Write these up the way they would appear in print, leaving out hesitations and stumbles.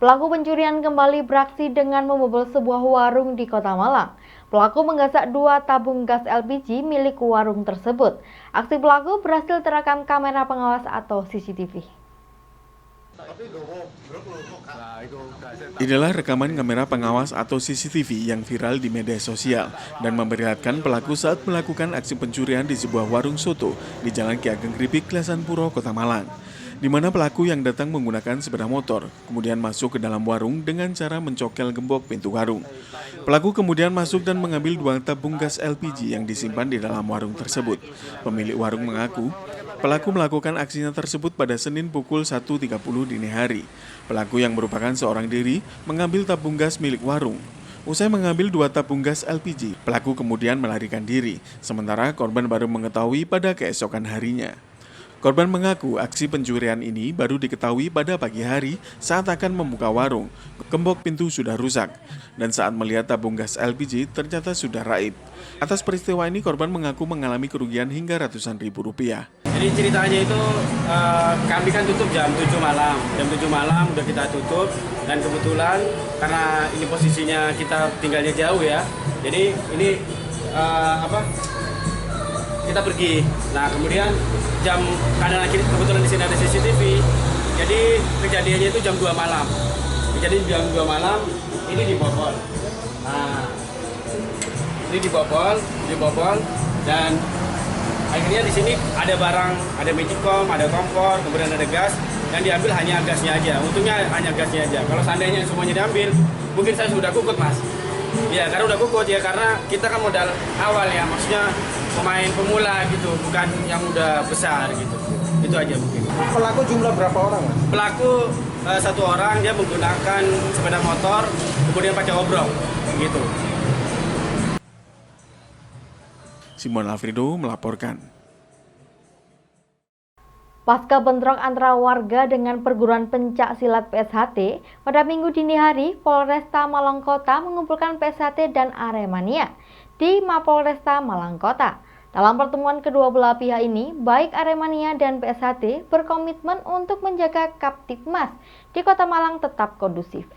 Pelaku pencurian kembali beraksi dengan membobol sebuah warung di Kota Malang. Pelaku menggasak 2 tabung gas LPG milik warung tersebut. Aksi pelaku berhasil terekam kamera pengawas atau CCTV. Inilah rekaman kamera pengawas atau CCTV yang viral di media sosial dan memperlihatkan pelaku saat melakukan aksi pencurian di sebuah warung soto di Jalan Ki Ageng Kripik, Klasanpuro, Kota Malang, di mana pelaku yang datang menggunakan sepeda motor, kemudian masuk ke dalam warung dengan cara mencokel gembok pintu warung. Pelaku kemudian masuk dan mengambil 2 tabung gas LPG yang disimpan di dalam warung tersebut. Pemilik warung mengaku, pelaku melakukan aksinya tersebut pada Senin pukul 1.30 dini hari. Pelaku yang merupakan seorang diri mengambil tabung gas milik warung. Usai mengambil 2 tabung gas LPG, pelaku kemudian melarikan diri, sementara korban baru mengetahui pada keesokan harinya. Korban mengaku aksi pencurian ini baru diketahui pada pagi hari saat akan membuka warung. Gembok pintu sudah rusak, dan saat melihat tabung gas LPG ternyata sudah raib. Atas peristiwa ini korban mengaku mengalami kerugian hingga ratusan ribu rupiah. Jadi ceritanya itu kami kan tutup jam 7 malam. Jam 7 malam udah kita tutup, dan kebetulan karena ini posisinya kita tinggalnya jauh ya. Jadi ini kita pergi. Nah kemudian karena kebetulan di sini ada CCTV, jadi kejadiannya itu jam 2 malam. Kejadian jam 2 malam ini dibobol. Nah ini dibobol dan akhirnya di sini ada barang, ada magicom, ada kompor, kemudian ada gas, yang diambil hanya gasnya aja. Untungnya hanya gasnya aja. Kalau seandainya semuanya diambil, mungkin saya sudah kukut, Mas. Ya karena udah kukut ya, karena kita kan modal awal ya, maksudnya pemain pemula gitu, bukan yang udah besar gitu. Itu aja mungkin. Pelaku jumlah berapa orang, Mas? Pelaku 1 orang, dia menggunakan sepeda motor, kemudian pakai obrol gitu. Simon Alfredo melaporkan. Pasca bentrok antara warga dengan perguruan pencak silat PSHT, pada Minggu dini hari, Polresta Malang Kota mengumpulkan PSHT dan Aremania di Mapolresta Malang Kota. Dalam pertemuan kedua belah pihak ini, baik Aremania dan PSHT berkomitmen untuk menjaga Kaptipmas di Kota Malang tetap kondusif.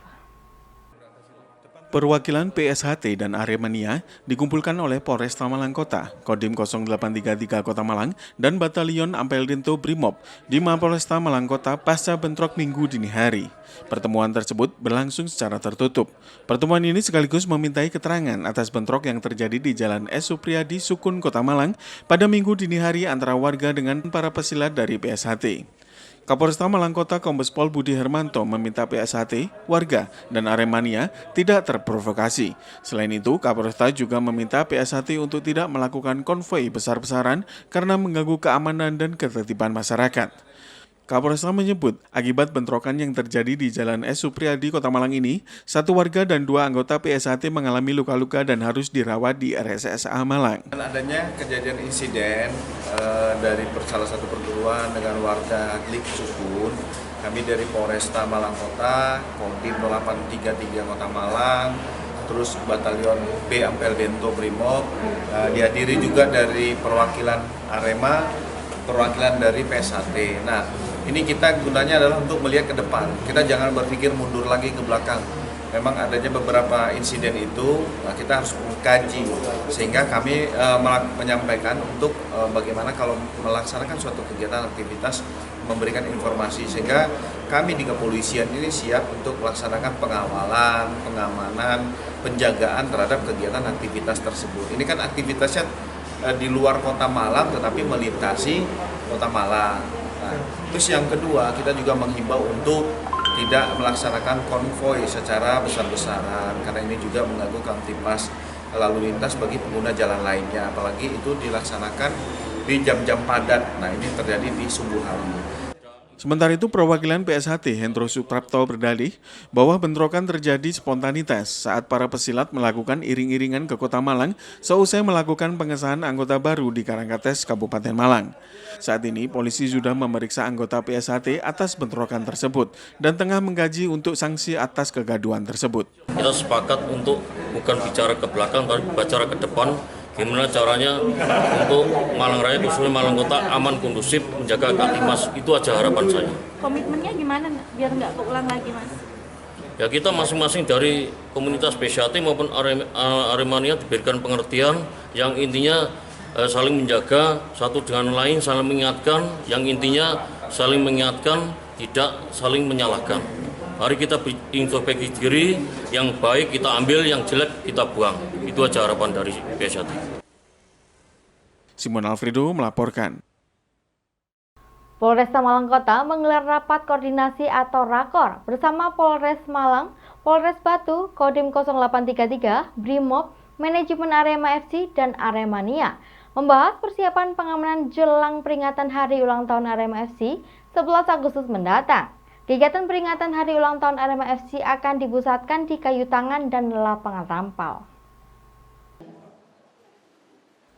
Perwakilan PSHT dan Aremania dikumpulkan oleh Polresta Malang Kota, Kodim 0833 Kota Malang, dan Batalion Ampeldento Brimob di Mapolresta Malang Kota pasca bentrok Minggu dini hari. Pertemuan tersebut berlangsung secara tertutup. Pertemuan ini sekaligus memintai keterangan atas bentrok yang terjadi di Jalan S. Supriyadi, Sukun, Kota Malang pada Minggu dini hari antara warga dengan para pesilat dari PSHT. Kapolresta Malang Kota Kombes Pol Budi Hermanto meminta PSHT, warga, dan Aremania tidak terprovokasi. Selain itu, Kapolresta juga meminta PSHT untuk tidak melakukan konvoi besar-besaran karena mengganggu keamanan dan ketertiban masyarakat. Kapolresta menyebut, akibat bentrokan yang terjadi di Jalan S. Supriyadi, Kota Malang ini, 1 warga dan 2 anggota PSHT mengalami luka-luka dan harus dirawat di RSSA Malang. Adanya kejadian insiden dari salah satu perguruan dengan warga Klik Sukun, kami dari Polresta Malang Kota, Kodim 0833 Kota Malang, terus Batalion B Ampeldento Brimob, dihadiri juga dari perwakilan Arema, perwakilan dari PSHT. Nah, ini kita gunanya adalah untuk melihat ke depan. Kita jangan berpikir mundur lagi ke belakang. Memang adanya beberapa insiden itu, kita harus mengkaji. Sehingga kami menyampaikan untuk bagaimana kalau melaksanakan suatu kegiatan aktivitas, memberikan informasi. Sehingga kami di kepolisian ini siap untuk melaksanakan pengawalan, pengamanan, penjagaan terhadap kegiatan aktivitas tersebut. Ini kan aktivitasnya di luar Kota Malang tetapi melintasi Kota Malang. Nah, terus yang kedua, kita juga menghimbau untuk tidak melaksanakan konvoi secara besar-besaran karena ini juga mengganggu Kamtipmas lalu lintas bagi pengguna jalan lainnya, apalagi itu dilaksanakan di jam-jam padat. Nah, ini terjadi di subuh hari. Sementara itu, perwakilan PSHT Hendro Suprapto berdalih bahwa bentrokan terjadi spontanitas saat para pesilat melakukan iring-iringan ke Kota Malang seusai melakukan pengesahan anggota baru di Karangkates, Kabupaten Malang. Saat ini, polisi sudah memeriksa anggota PSHT atas bentrokan tersebut dan tengah mengkaji untuk sanksi atas kegaduhan tersebut. Kita sepakat untuk bukan bicara ke belakang, tapi bicara ke depan. Gimana caranya untuk Malang Raya, khususnya Malang Kota, aman, kondusif, menjaga Kaptipmas. Itu aja harapan saya. Komitmennya gimana biar nggak keulang lagi, Mas? Ya kita masing-masing dari komunitas PSHT maupun Aremania diberikan pengertian yang intinya saling menjaga satu dengan lain, saling mengingatkan, yang intinya saling mengingatkan, tidak saling menyalahkan. Mari kita introspeksi diri, yang baik kita ambil, yang jelek kita buang. Itu aja harapan dari PSHT. Simon Alfredo melaporkan. Polresta Malang Kota menggelar rapat koordinasi atau rakor bersama Polres Malang, Polres Batu, Kodim 0833, Brimob, Manajemen Arema FC, dan Aremania membahas persiapan pengamanan jelang peringatan Hari Ulang Tahun Arema FC 11 Agustus mendatang. Kegiatan peringatan Hari Ulang Tahun Arema FC akan dipusatkan di Kayu Tangan dan lapangan Rampal.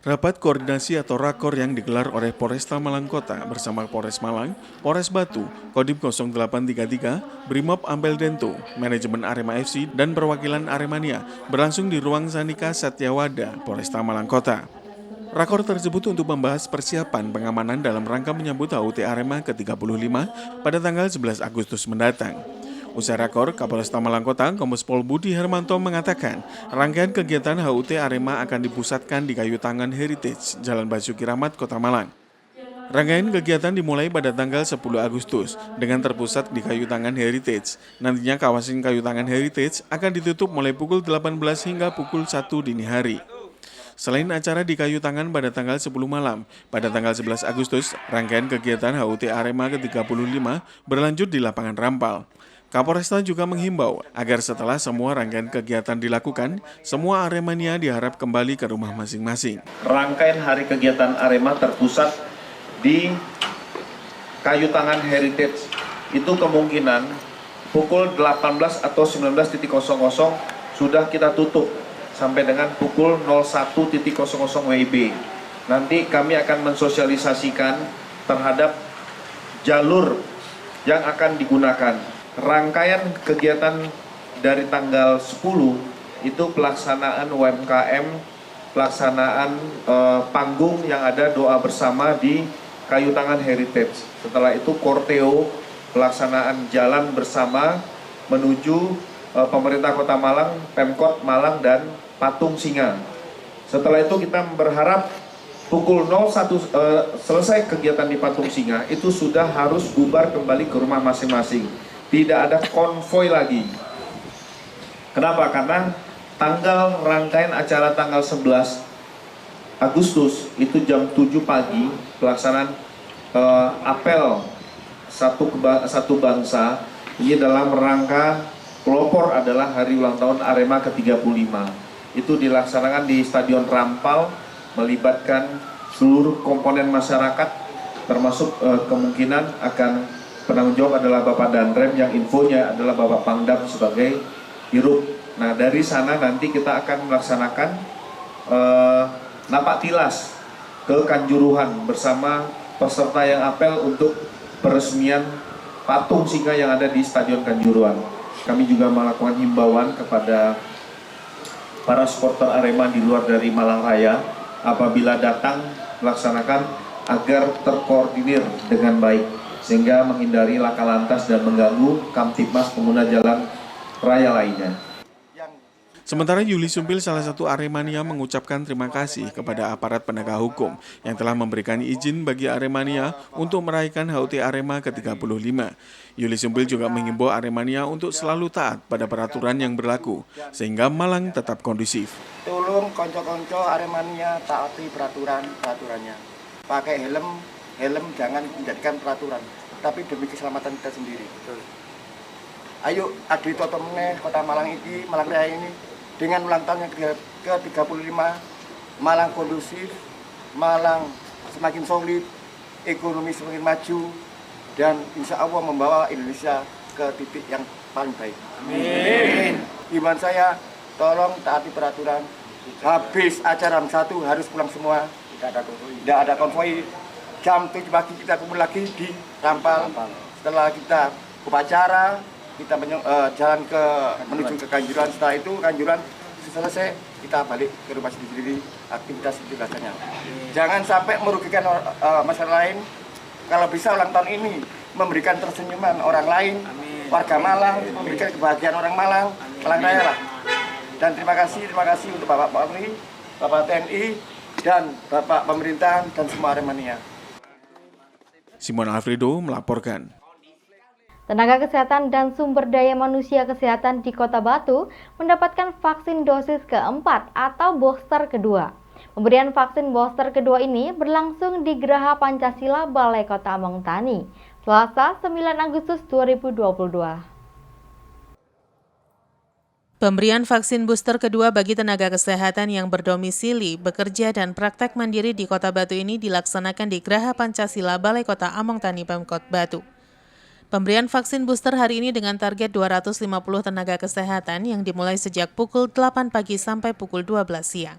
Rapat koordinasi atau rakor yang digelar oleh Polresta Malang Kota bersama Polres Malang, Polres Batu, Kodim 0833, Brimob Ampel Dento, Manajemen Arema FC, dan perwakilan Aremania berlangsung di Ruang Sanika Satyawada, Polresta Malang Kota. Rakor tersebut untuk membahas persiapan pengamanan dalam rangka menyambut HUT Arema ke-35 pada tanggal 11 Agustus mendatang. Usai rakor, Kapolresta Malang Kota, Kombes Pol Budi Hermanto mengatakan, rangkaian kegiatan HUT Arema akan dipusatkan di Kayu Tangan Heritage, Jalan Basuki Rahmat, Kota Malang. Rangkaian kegiatan dimulai pada tanggal 10 Agustus dengan terpusat di Kayu Tangan Heritage. Nantinya kawasan Kayu Tangan Heritage akan ditutup mulai pukul 18 hingga pukul 1 dini hari. Selain acara di Kayu Tangan pada tanggal 10 malam, pada tanggal 11 Agustus, rangkaian kegiatan HUT Arema ke-35 berlanjut di lapangan Rampal. Kapolresta juga menghimbau agar setelah semua rangkaian kegiatan dilakukan, semua Aremania diharap kembali ke rumah masing-masing. Rangkaian hari kegiatan Arema terpusat di Kayu Tangan Heritage. Itu kemungkinan pukul 18 atau 19.00 sudah kita tutup sampai dengan pukul 01.00 WIB. Nanti kami akan mensosialisasikan terhadap jalur yang akan digunakan. Rangkaian kegiatan dari tanggal 10 itu pelaksanaan UMKM, pelaksanaan panggung yang ada doa bersama di Kayu Tangan Heritage. Setelah itu korteo, pelaksanaan jalan bersama menuju pemerintah Kota Malang, Pemkot Malang, dan Patung Singa. Setelah itu kita berharap pukul 01 selesai kegiatan di Patung Singa, itu sudah harus bubar kembali ke rumah masing-masing. Tidak ada konvoi lagi. Kenapa? Karena tanggal rangkaian acara tanggal 11 Agustus itu jam 7 pagi pelaksanaan apel satu bangsa. Ini dalam rangka pelopor adalah hari ulang tahun Arema ke-35. Itu dilaksanakan di Stadion Rampal, melibatkan seluruh komponen masyarakat, termasuk kemungkinan akan penanggung jawab adalah Bapak Danrem, yang infonya adalah Bapak Pangdam sebagai Dirut. Nah, dari sana nanti kita akan melaksanakan napak tilas ke Kanjuruhan bersama peserta yang apel untuk peresmian Patung Singa yang ada di Stadion Kanjuruhan. Kami juga melakukan himbauan kepada para supporter Arema di luar dari Malang Raya, apabila datang melaksanakan agar terkoordinir dengan baik, sehingga menghindari laka lantas dan mengganggu Kamtibmas pengguna jalan raya lainnya. Sementara Yuli Sumpil, salah satu Aremania, mengucapkan terima kasih kepada aparat penegak hukum yang telah memberikan izin bagi Aremania untuk merayakan HUT Arema ke-35. Yuli Sumpil juga mengimbau Aremania untuk selalu taat pada peraturan yang berlaku, sehingga Malang tetap kondusif. Tolong konco-konco Aremania taati peraturannya. Pakai helm jangan menjadikan peraturan, tapi demi keselamatan kita sendiri. Ayo adi toto meneh Kota Malang ini, Malang Raya ini, dengan ulang tahun yang ke-35, Malang kondusif, Malang semakin solid, ekonomi semakin maju, dan insya Allah membawa Indonesia ke titik yang paling baik. Amin. Iman saya, tolong taati peraturan. Habis acara jam 1 harus pulang semua. Tidak ada konvoi. Jam 7 pagi kita kumpul lagi di Rampal. Setelah kita upacara, kita jalan menuju ke Kanjuruhan. Setelah itu Kanjuruhan selesai, kita balik ke rumah sendiri, aktivitas biasanya. Jangan sampai merugikan masyarakat lain. Kalau bisa ulang tahun ini memberikan tersenyuman orang lain, warga Malang, memberikan kebahagiaan orang Malang Raya lah. Dan terima kasih untuk Bapak Polri, Bapak TNI, dan Bapak Pemerintahan dan semua Aremania. Simon Alfredo melaporkan. Tenaga kesehatan dan sumber daya manusia kesehatan di Kota Batu mendapatkan vaksin dosis keempat atau booster kedua. Pemberian vaksin booster kedua ini berlangsung di Geraha Pancasila Balai Kota Among Tani, Selasa 9 Agustus 2022. Pemberian vaksin booster kedua bagi tenaga kesehatan yang berdomisili, bekerja, dan praktek mandiri di Kota Batu ini dilaksanakan di Geraha Pancasila Balai Kota Among Tani Pemkot Batu. Pemberian vaksin booster hari ini dengan target 250 tenaga kesehatan yang dimulai sejak pukul 8 pagi sampai pukul 12 siang.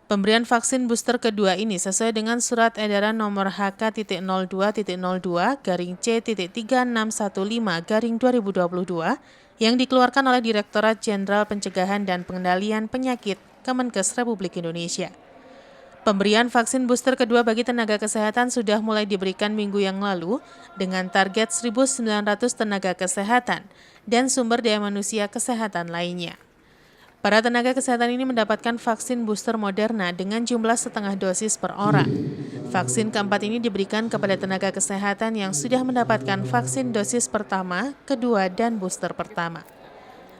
Pemberian vaksin booster kedua ini sesuai dengan surat edaran nomor HK.02.02.C.3615/2022 yang dikeluarkan oleh Direktorat Jenderal Pencegahan dan Pengendalian Penyakit Kemenkes Republik Indonesia. Pemberian vaksin booster kedua bagi tenaga kesehatan sudah mulai diberikan minggu yang lalu dengan target 1.900 tenaga kesehatan dan sumber daya manusia kesehatan lainnya. Para tenaga kesehatan ini mendapatkan vaksin booster Moderna dengan jumlah setengah dosis per orang. Vaksin keempat ini diberikan kepada tenaga kesehatan yang sudah mendapatkan vaksin dosis pertama, kedua, dan booster pertama.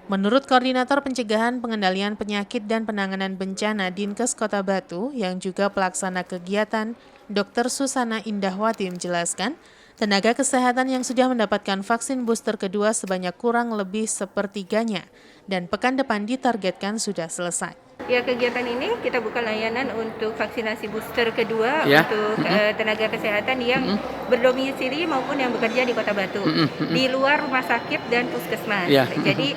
Menurut Koordinator Pencegahan Pengendalian Penyakit dan Penanganan Bencana Dinkes Kota Batu yang juga pelaksana kegiatan, Dr. Susana Indahwati menjelaskan, tenaga kesehatan yang sudah mendapatkan vaksin booster kedua sebanyak kurang lebih sepertiganya dan pekan depan ditargetkan sudah selesai. Ya, kegiatan ini kita buka layanan untuk vaksinasi booster kedua untuk tenaga kesehatan yang berdomisili maupun yang bekerja di Kota Batu di luar rumah sakit dan puskesmas. Jadi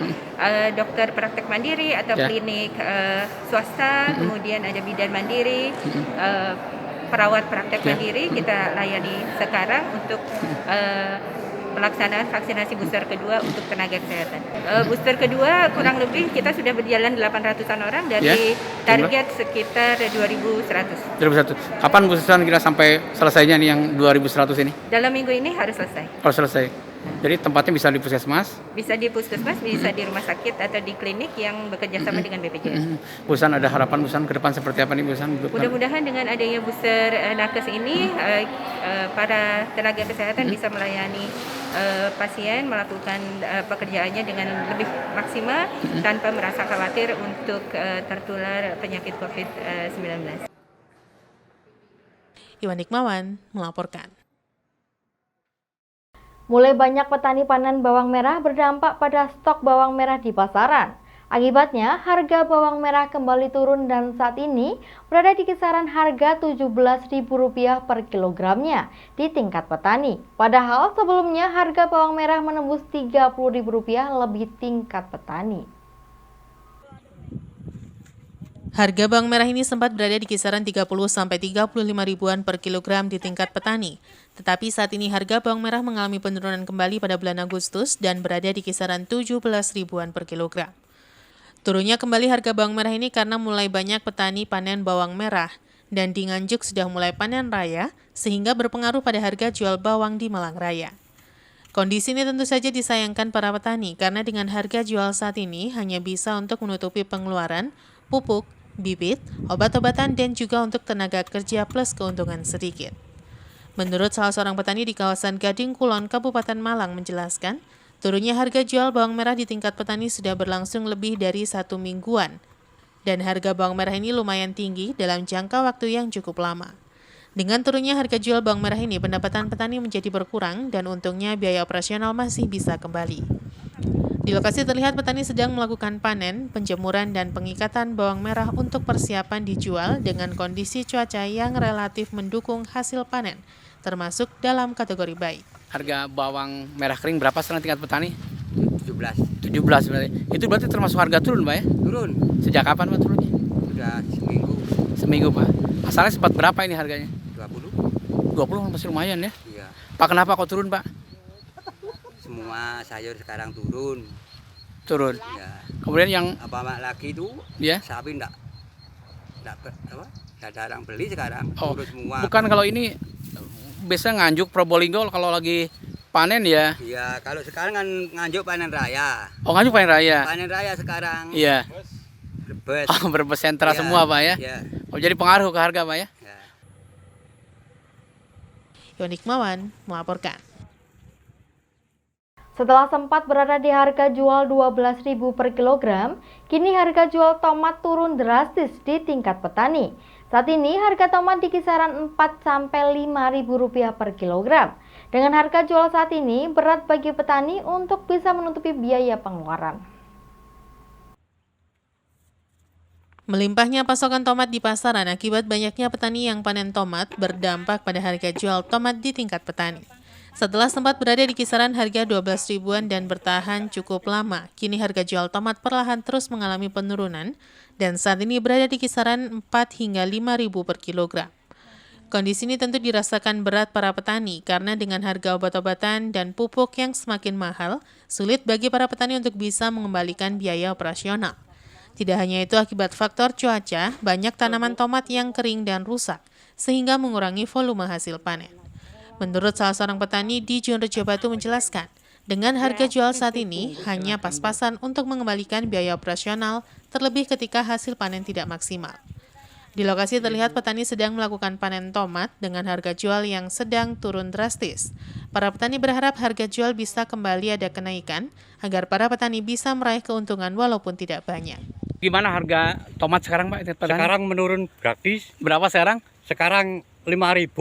dokter praktek mandiri atau klinik swasta, kemudian ada bidan mandiri, perawat praktek mandiri kita layani sekarang untuk pelaksanaan vaksinasi booster kedua untuk tenaga kesehatan. Booster kedua kurang lebih kita sudah berjalan 800-an orang dari target sekitar 2.100. 2.100. Kapan putusan kira sampai selesainya nih yang 2.100 ini? Dalam minggu ini harus selesai. Harus selesai. Jadi tempatnya bisa di puskesmas? Bisa di puskesmas, bisa di rumah sakit atau di klinik yang bekerja sama dengan BPJS. Busan ada harapan Busan ke depan seperti apa nih Busan? Mudah-mudahan dengan adanya booster nakes ini para tenaga kesehatan bisa melayani pasien, melakukan pekerjaannya dengan lebih maksimal tanpa merasa khawatir untuk tertular penyakit COVID-19. Iwan Hikmawan melaporkan. Mulai banyak petani panen bawang merah berdampak pada stok bawang merah di pasaran. Akibatnya, harga bawang merah kembali turun dan saat ini berada di kisaran harga Rp17.000 per kilogramnya di tingkat petani. Padahal sebelumnya harga bawang merah menembus Rp30.000 lebih tingkat petani. Harga bawang merah ini sempat berada di kisaran 30-35 ribuan per kilogram di tingkat petani. Tetapi saat ini harga bawang merah mengalami penurunan kembali pada bulan Agustus dan berada di kisaran 17 ribuan per kilogram. Turunnya kembali harga bawang merah ini karena mulai banyak petani panen bawang merah dan di Nganjuk sudah mulai panen raya sehingga berpengaruh pada harga jual bawang di Malang Raya. Kondisi ini tentu saja disayangkan para petani karena dengan harga jual saat ini hanya bisa untuk menutupi pengeluaran, pupuk, bibit, obat-obatan, dan juga untuk tenaga kerja plus keuntungan sedikit. Menurut salah seorang petani di kawasan Gading Kulon, Kabupaten Malang menjelaskan, turunnya harga jual bawang merah di tingkat petani sudah berlangsung lebih dari 1 mingguan. Dan harga bawang merah ini lumayan tinggi dalam jangka waktu yang cukup lama. Dengan turunnya harga jual bawang merah ini, pendapatan petani menjadi berkurang dan untungnya biaya operasional masih bisa kembali. Di lokasi terlihat petani sedang melakukan panen, penjemuran, dan pengikatan bawang merah untuk persiapan dijual dengan kondisi cuaca yang relatif mendukung hasil panen, termasuk dalam kategori baik. Harga bawang merah kering berapa sekarang tingkat petani? 17 berarti. Itu berarti termasuk harga turun Pak ya? turun, Sejak kapan Pak turunnya? sudah Seminggu Pak. Asalnya sempat berapa ini harganya? 20. 20 masih lumayan ya? Iya, Pak kenapa kok turun Pak? semua sayur sekarang turun. Turun. Ya, Kemudian yang apa lagi itu ya? sapi enggak ada orang beli sekarang. Oh, Turun semua. bukan kalau ini biasa Nganjuk Probolinggo kalau lagi panen ya? Iya, kalau sekarang kan Nganjuk panen raya. Oh, Nganjuk panen raya. Panen raya sekarang. Iya. Brebes. Oh, Brebes sentra Iya, semua Pak ya? Iya. Oh, jadi pengaruh ke harga Pak ya? Ya. Iwan Hikmawan melaporkan. Setelah sempat berada di harga jual Rp12.000 per kilogram, kini harga jual tomat turun drastis di tingkat petani. Saat ini harga tomat di kisaran Rp4-5.000 per kilogram. Dengan harga jual saat ini, berat bagi petani untuk bisa menutupi biaya pengeluaran. Melimpahnya pasokan tomat di pasaran akibat banyaknya petani yang panen tomat berdampak pada harga jual tomat di tingkat petani. Setelah sempat berada di kisaran harga 12 ribuan dan bertahan cukup lama, kini harga jual tomat perlahan terus mengalami penurunan dan saat ini berada di kisaran 4 hingga 5 ribu per kilogram. Kondisi ini tentu dirasakan berat para petani karena dengan harga obat-obatan dan pupuk yang semakin mahal, sulit bagi para petani untuk bisa mengembalikan biaya operasional. Tidak hanya itu, akibat faktor cuaca, banyak tanaman tomat yang kering dan rusak, sehingga mengurangi volume hasil panen. Menurut salah seorang petani di Jonrejo Batu menjelaskan, dengan harga jual saat ini hanya pas-pasan untuk mengembalikan biaya operasional, terlebih ketika hasil panen tidak maksimal. Di lokasi terlihat petani sedang melakukan panen tomat dengan harga jual yang sedang turun drastis. Para petani berharap harga jual bisa kembali ada kenaikan, agar para petani bisa meraih keuntungan walaupun tidak banyak. Gimana harga tomat sekarang Pak? Sekarang menurun gratis. Berapa sekarang? Sekarang 5.000,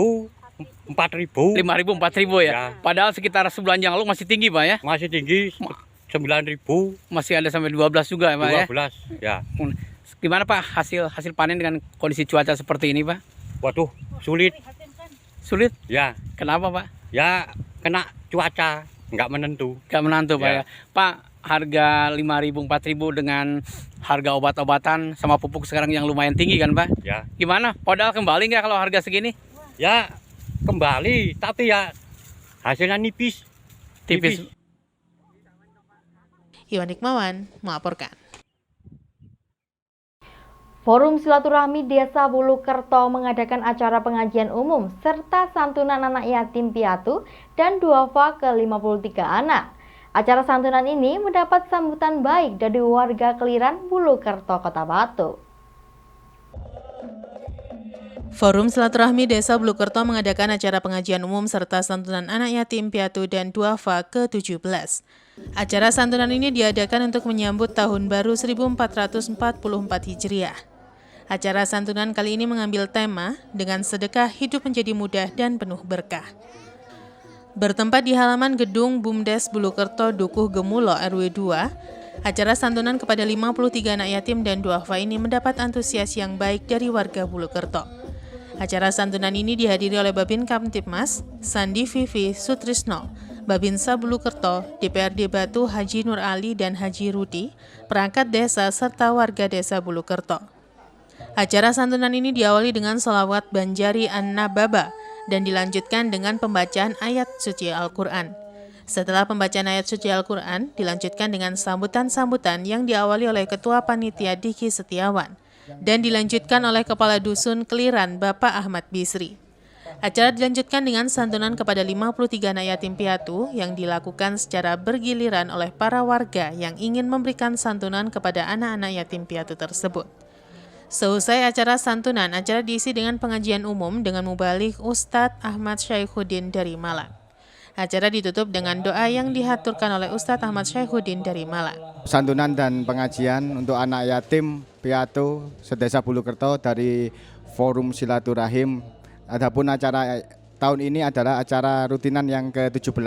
4.000. 5.000, 4.000 ya? Ya. Padahal sekitar sebulan yang lalu masih tinggi Pak ya? Masih tinggi 9.000. Masih ada sampai 12 juga ya Pak ya? 12 ya. Gimana Pak hasil panen dengan kondisi cuaca seperti ini Pak? Waduh, sulit. Sulit? Ya. Kenapa Pak? Ya kena cuaca, nggak menentu. Nggak menentu Pak Ya. ya? Pak, harga 5.000, 4.000 dengan harga obat-obatan sama pupuk sekarang yang lumayan tinggi kan Pak? Ya. Gimana? Modal kembali nggak kalau harga segini? Ya kembali, tapi ya hasilnya nipis. Tipis. Iwan Hikmawan melaporkan. Forum Silaturahmi Desa Bulukerto mengadakan acara pengajian umum serta santunan anak yatim piatu dan duafa ke-53 anak. Acara santunan ini mendapat sambutan baik dari warga Keliran Bulukerto, Kota Batu. Forum Silaturahmi Desa Bulukerto mengadakan acara pengajian umum serta santunan anak yatim piatu dan duafa ke-17. Acara santunan ini diadakan untuk menyambut Tahun Baru 1444 Hijriah. Acara santunan kali ini mengambil tema dengan sedekah hidup menjadi mudah dan penuh berkah. Bertempat di halaman gedung BUMDes Bulukerto Dukuh Gemulo RW 2, acara santunan kepada 53 anak yatim dan duafa ini mendapat antusias yang baik dari warga Bulukerto. Acara santunan ini dihadiri oleh Babin Kamtipmas, Sandi Vivi Sutrisno, Babinsa Bulukerto, DPRD Batu Haji Nur Ali dan Haji Rudi, perangkat desa serta warga desa Bulukerto. Acara santunan ini diawali dengan sholawat Banjari An-Nababa dan dilanjutkan dengan pembacaan ayat suci Al-Quran. Setelah pembacaan ayat suci Al-Quran, dilanjutkan dengan sambutan-sambutan yang diawali oleh Ketua Panitia Diki Setiawan dan dilanjutkan oleh Kepala Dusun Keliran Bapak Ahmad Bisri. Acara dilanjutkan dengan santunan kepada 53 anak yatim piatu yang dilakukan secara bergiliran oleh para warga yang ingin memberikan santunan kepada anak-anak yatim piatu tersebut. Seusai acara santunan, acara diisi dengan pengajian umum dengan mubalik Ustadz Ahmad Syaikhudin dari Malang. Acara ditutup dengan doa yang dihaturkan oleh Ustadz Ahmad Syaikhudin dari Malang. Santunan dan pengajian untuk anak yatim piatu sedesa Bulukerto dari Forum Silaturahim. Adapun acara tahun ini adalah acara rutinan yang ke-17.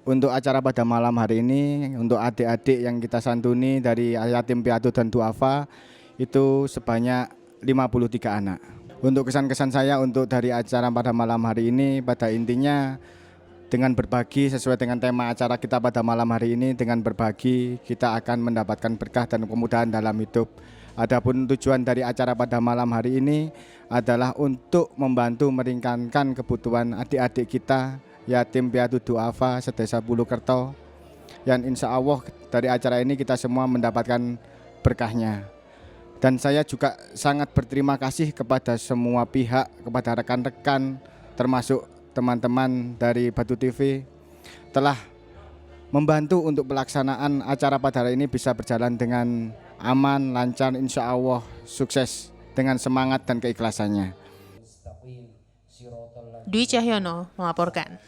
Untuk acara pada malam hari ini, untuk adik-adik yang kita santuni dari yatim piatu dan duafa, itu sebanyak 53 anak. Untuk kesan-kesan saya untuk dari acara pada malam hari ini, pada intinya dengan berbagi sesuai dengan tema acara kita pada malam hari ini, dengan berbagi kita akan mendapatkan berkah dan kemudahan dalam hidup. Adapun tujuan dari acara pada malam hari ini adalah untuk membantu meringankan kebutuhan adik-adik kita yatim piatu duafa sedesa Bulukerto, yang insya Allah dari acara ini kita semua mendapatkan berkahnya. Dan saya juga sangat berterima kasih kepada semua pihak, kepada rekan-rekan termasuk teman-teman dari Batu TV telah membantu untuk pelaksanaan acara pada hari ini bisa berjalan dengan aman, lancar, insya Allah sukses dengan semangat dan keikhlasannya. Dwi Cahyono melaporkan.